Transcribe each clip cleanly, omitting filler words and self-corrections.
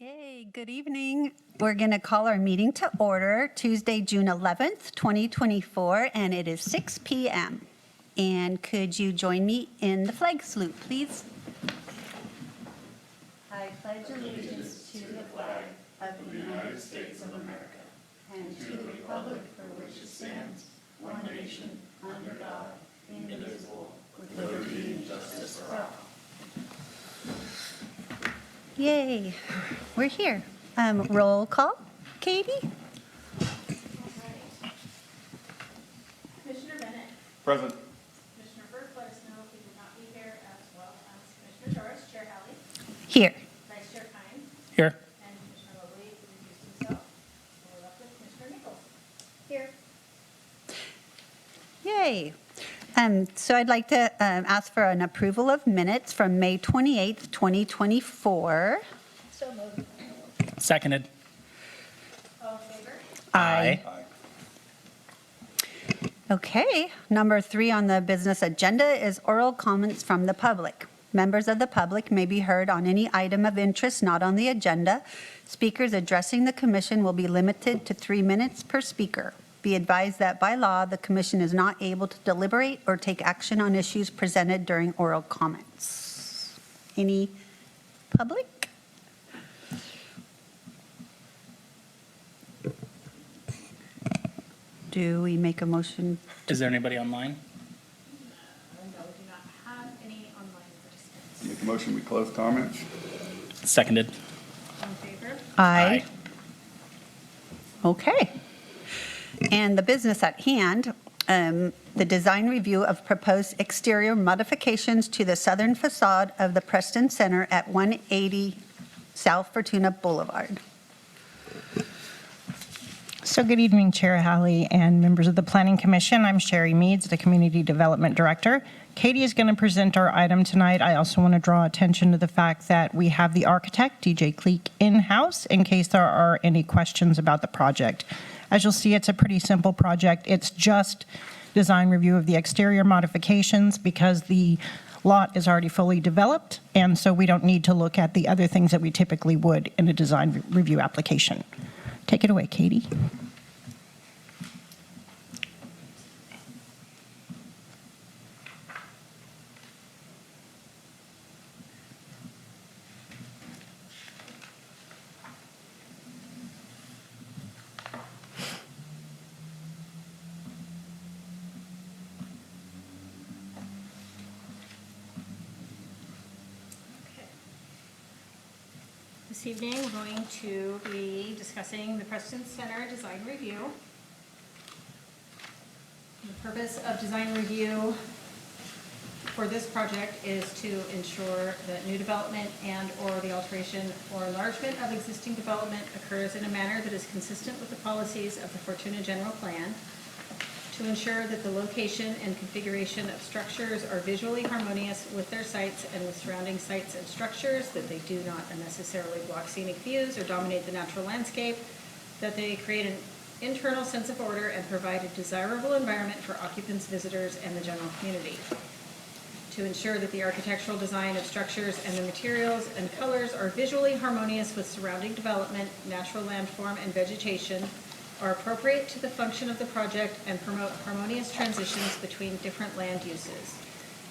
Yay, good evening. We're going to call our meeting to order Tuesday, June 11th, 2024, and it is 6 p.m. And could you join me in the flag salute, please? I pledge allegiance to the flag of the United States of America and to the republic for which it stands, one nation, under God, indivisible, with liberty and justice for all. Yay, we're here. Roll call. Katie? Commissioner Bennett. Present. Commissioner Burke, let us know if he will not be here, as well as Commissioner Doris, Chair Halley, Here. Vice Chair Kine, Here. and Commissioner Mobley recused himself. And we're left with Commissioner Nichols. Here. Yay. So I'd like to ask for an approval of minutes from May 28th, 2024. So moved. Seconded. All in favor? Aye. Okay, number 3 on the business agenda is oral comments from the public. Members of the public may be heard on any item of interest not on the agenda. Speakers addressing the commission will be limited to 3 minutes per speaker. Be advised that by law, the commission is not able to deliberate or take action on issues presented during oral comments. Any public? Do we make a motion? Is there anybody online? No, we do not have any online participants. Make a motion, we close comments. Seconded. All in favor? Aye. Okay. And the business at hand, the design review of proposed exterior modifications to the southern facade of the Preston Center at 180 South Fortuna Boulevard. So good evening, Chair Halley and members of the Planning Commission. I'm Sherry Meads, the Community Development Director. Katie is going to present our item tonight. I also want to draw attention to the fact that we have the architect, DJ Cleek, in-house in case there are any questions about the project. As you'll see, it's a pretty simple project. It's just design review of the exterior modifications because the lot is already fully developed, and so we don't need to look at the other things that we typically would in a design review application. Take it away, Katie. This evening, we're going to be discussing the Preston Center Design Review. The purpose of design review for this project is to ensure that new development and/or the alteration or enlargement of existing development occurs in a manner that is consistent with the policies of the Fortuna General Plan, to ensure that the location and configuration of structures are visually harmonious with their sites and with surrounding sites and structures, that they do not unnecessarily block scenic views or dominate the natural landscape, that they create an internal sense of order and provide a desirable environment for occupants, visitors, and the general community. To ensure that the architectural design of structures and the materials and colors are visually harmonious with surrounding development, natural landform, and vegetation, are appropriate to the function of the project and promote harmonious transitions between different land uses.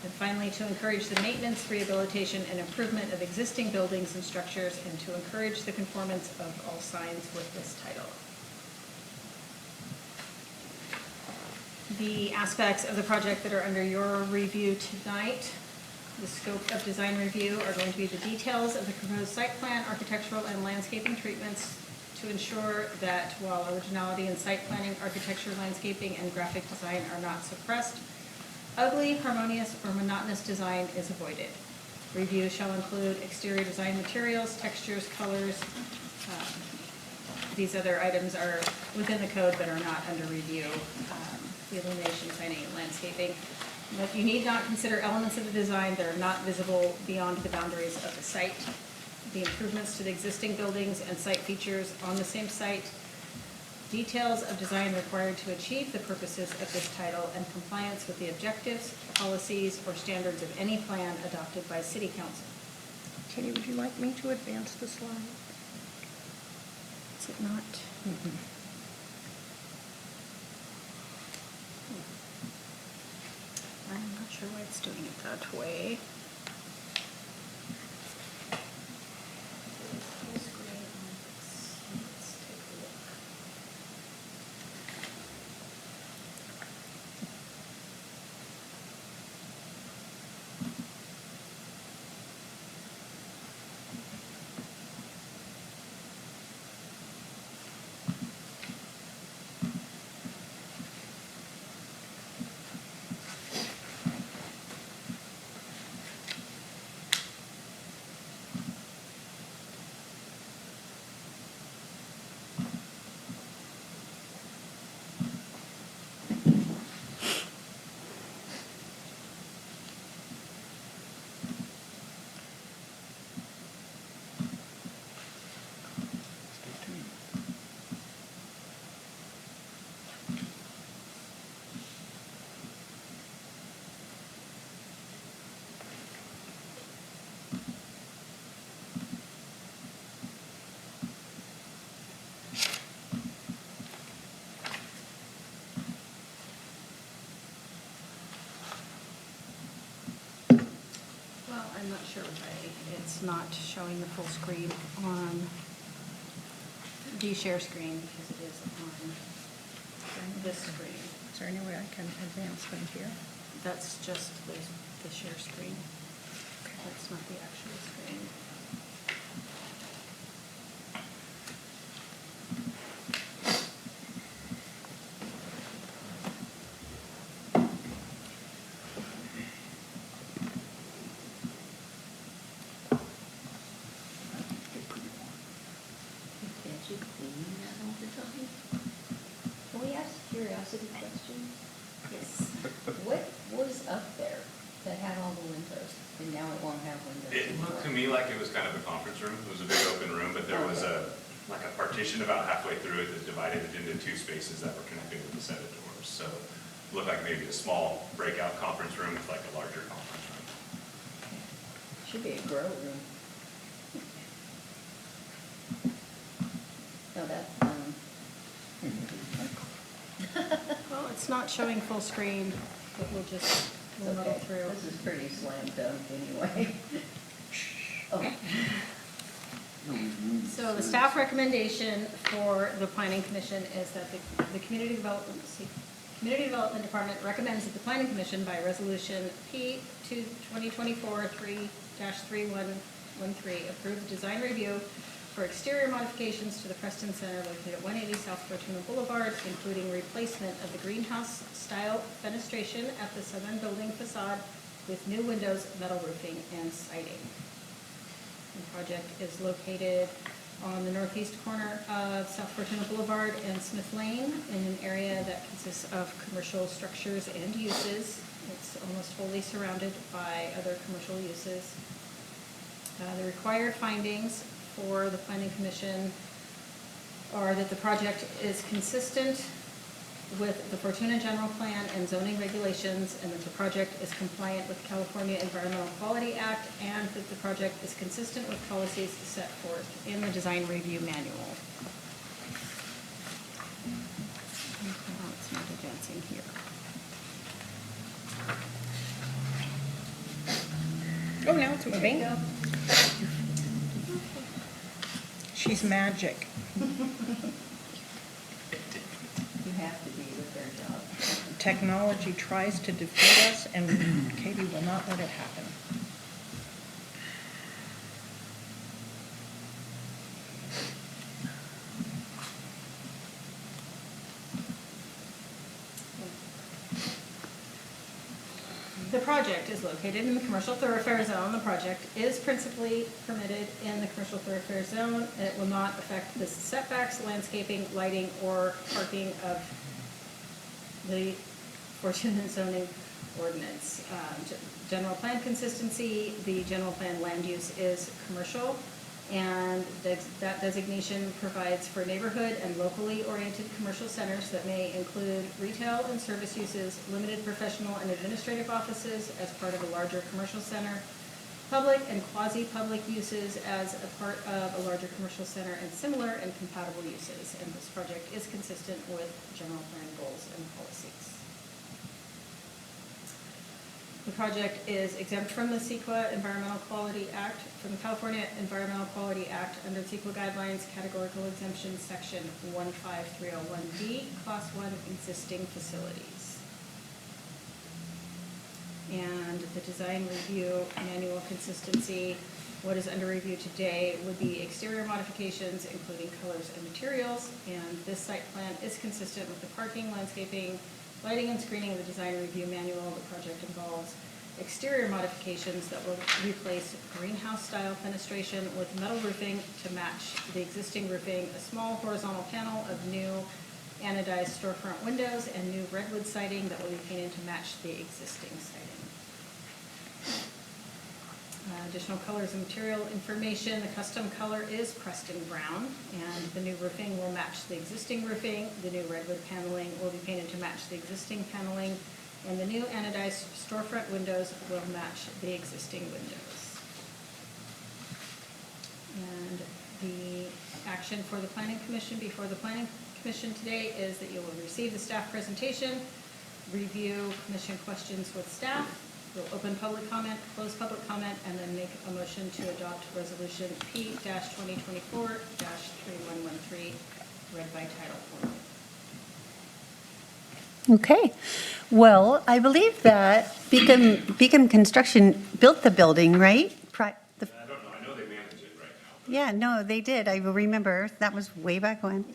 And finally, to encourage the maintenance, rehabilitation, and improvement of existing buildings and structures, and to encourage the conformance of all signs with this title. The aspects of the project that are under your review tonight, the scope of design review, are going to be the details of the proposed site plan, architectural and landscaping treatments, to ensure that while originality in site planning, architecture, landscaping, and graphic design are not suppressed, ugly, harmonious, or monotonous design is avoided. Review shall include exterior design materials, textures, colors. These other items are within the code but are not under review. The illumination, signage, and landscaping. But you need not consider elements of the design that are not visible beyond the boundaries of the site. The improvements to the existing buildings and site features on the same site, details of design required to achieve the purposes of this title, and compliance with the objectives, policies, or standards of any plan adopted by City Council. Katie, would you like me to advance the slide? Is it not? I'm not sure why it's doing it that way. Full screen on this. Let's take a look. Well, I'm not sure why it's not showing the full screen on the share screen because it is on this screen. Is there any way I can advance from here? That's just the share screen. That's not the actual screen. Can't you clean that all the time? Can we ask a curiosity question? Yes. What was up there that had all the windows, and now it won't have windows It looked to me like it was kind of a conference room. It was a big open room, but there was like a partition about halfway through it that divided it into two spaces that were connected with a set of doors. So it looked like maybe a small breakout conference room with like a larger conference room. Should be a grow room. No, that's, Well, it's not showing full screen, but we'll muddle okay. through. This is pretty slam dunk anyway. Oh, So the staff recommendation for the planning commission is that the community development department recommends that the planning commission by resolution P 2024-3-3113 approve the design review for exterior modifications to the Preston Center located at 180 South Fortuna Boulevard, including replacement of the greenhouse style fenestration at the southern building facade with new windows, metal roofing, and siding. The project is located on the northeast corner of South Fortuna Boulevard and Smith Lane in an area that consists of commercial structures and uses. It's almost wholly surrounded by other commercial uses. The required findings for the Planning Commission are that the project is consistent with the Fortuna General Plan and zoning regulations, and that the project is compliant with the California Environmental Quality Act, and that the project is consistent with policies set forth in the design review manual. Oh, it's not advancing here. Oh, now it's moving. There you go. She's magic. you have to be with their job. Technology tries to defeat us, and Katie will not let it happen. The project is located in the commercial thoroughfare zone. The project is principally permitted in the commercial thoroughfare zone. It will not affect the setbacks, landscaping, lighting, or parking of the Fortuna zoning ordinance. General plan consistency, the general plan land use is commercial, and that designation provides for neighborhood and locally oriented commercial centers that may include retail and service uses, limited professional and administrative offices as part of a larger commercial center, public and quasi-public uses as a part of a larger commercial center and similar and compatible uses. And this project is consistent with general plan goals and policies. The project is exempt from the CEQA Environmental Quality Act, from the California Environmental Quality Act under CEQA guidelines, categorical exemption, section 15301D, class 1 existing facilities. And the design review manual consistency, what is under review today would be exterior modifications, including colors and materials. And this site plan is consistent with the parking, landscaping, lighting and screening of the design review manual. The project involves exterior modifications that will replace greenhouse-style fenestration with metal roofing to match the existing roofing, a small horizontal panel of new anodized storefront windows, and new redwood siding that will be painted to match the existing siding. Additional colors and material information. The custom color is Preston brown, and the new roofing will match the existing roofing. The new redwood paneling will be painted to match the existing paneling, and the new anodized storefront windows will match the existing windows. And the action for the Planning Commission before the Planning Commission today is that you will receive the staff presentation, review commission questions with staff, we'll open public comment, close public comment, and then make a motion to adopt resolution P-2024-3113, read by title only. Okay. Well, I believe that Beacon Construction built the building, right? I don't know, I know they manage it right now. Yeah, no, they did. I remember. That was way back when.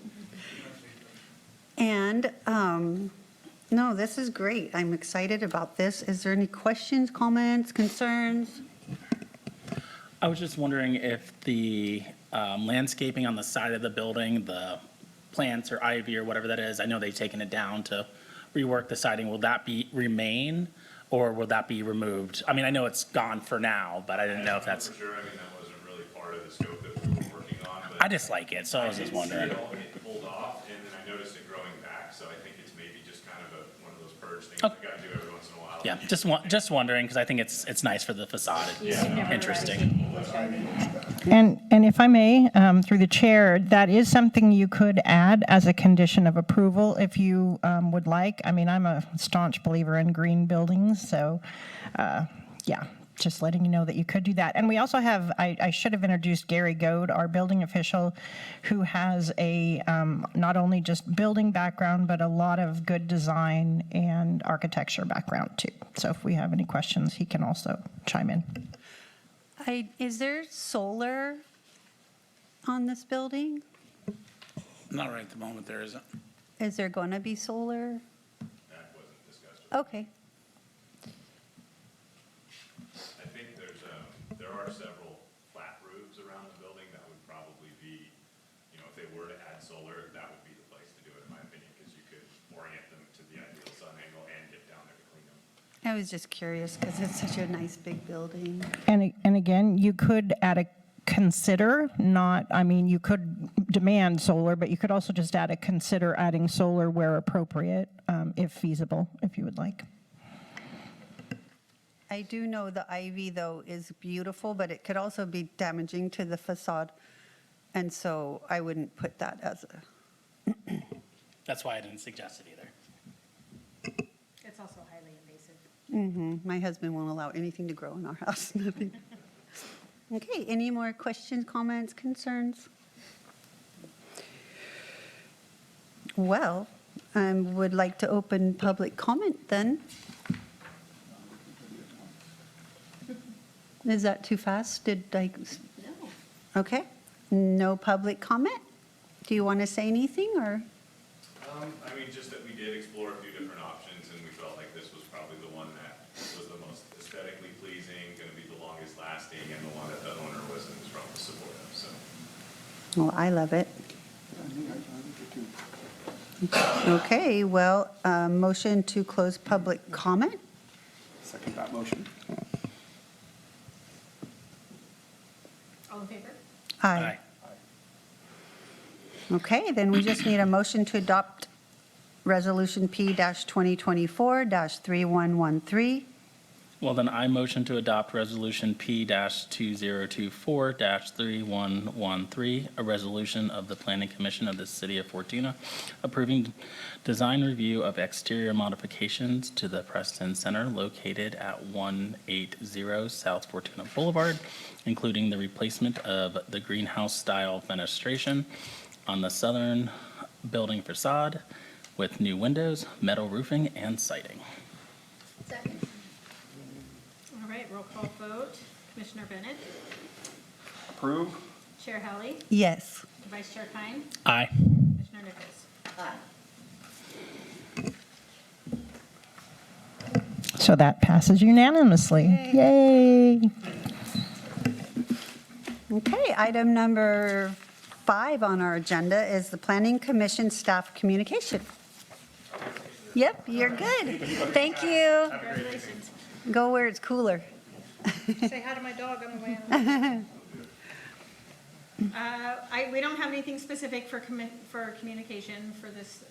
And, no, this is great. I'm excited about this. Is there any questions, comments, concerns? I was just wondering if the landscaping on the side of the building, the plants or ivy or whatever that is, I know they've taken it down to rework the siding. Will that remain or will that be removed? I mean, I know it's gone for now, but I didn't know if that's, For sure, I mean, that wasn't really part of the scope that we were working on, but. I just like it, so I was just wondering. I did see it all get pulled off, and then I noticed it growing back, so I think it's maybe just kind of one of those purge things Okay. we gotta do every once in a while. Yeah, just wondering, because I think it's nice for the facade. It's interesting. And if I may, through the chair, that is something you could add as a condition of approval if you would like. I mean, I'm a staunch believer in green buildings, so yeah, just letting you know that you could do that. And we also have, I should have introduced Gary Goad, our building official, who has a not only just building background, but a lot of good design and architecture background too. So if we have any questions, he can also chime in. Is there solar on this building? Not right at the moment, there isn't. Is there going to be solar? That wasn't discussed. Okay. I think there are several flat roofs around the building that would probably be, you know, if they were to add solar, that would be the place to do it, in my opinion, because you could orient them to the ideal sun angle and get down there to clean them. I was just curious because it's such a nice big building. And again, you could add a consider, not, I mean, you could demand solar, but you could also just add a consider adding solar where appropriate, if feasible, if you would like. I do know the ivy, though, is beautiful, but it could also be damaging to the facade. And so I wouldn't put that as a, That's why I didn't suggest it either. It's also highly invasive. my husband won't allow anything to grow in our house, nothing. Okay, any more questions, comments, concerns? Well, I would like to open public comment then. Is that too fast? Did I? No. Okay, no public comment? Do you want to say anything, or? I mean, just that we did explore a few different options, and we felt like this was probably the one that was the most aesthetically pleasing, gonna be the longest lasting, and the one that the owner was strongly supportive, so. Well, I love it. Okay, well, motion to close public comment? Second that motion. All in favor? Aye. Okay, then we just need a motion to adopt Resolution P-2024-3113. Well, then I motion to adopt Resolution P-2024-3113, a resolution of the Planning Commission of the City of Fortuna approving design review of exterior modifications to the Preston Center located at 180 South Fortuna Boulevard, including the replacement of the greenhouse-style fenestration on the southern building facade with new windows, metal roofing, and siding. Second. All right, roll call vote. Commissioner Bennett, Approve? Chair Halley, Yes. Vice Chair Kine, Aye. Commissioner Nichols. Aye. So that passes unanimously. Yay. Okay, item number 5 on our agenda is the Planning Commission staff communication. Yep, you're good. Thank you. Congratulations. Go where it's cooler. Say hi to my dog on the way out. We don't have anything specific for communication for this,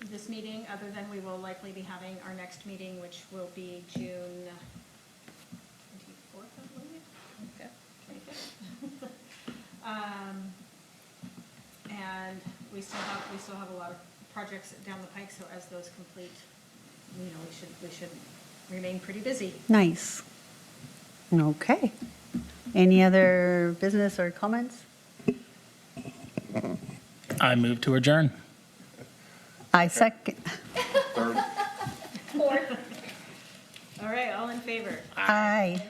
this meeting, other than we will likely be having our next meeting, which will be June 24th, I believe. 25th. And we still have a lot of projects down the pike, so as those complete, you know, we should remain pretty busy. Nice. Okay. Any other business or comments? I move to adjourn. I second. Fourth. All right, all in favor? Aye.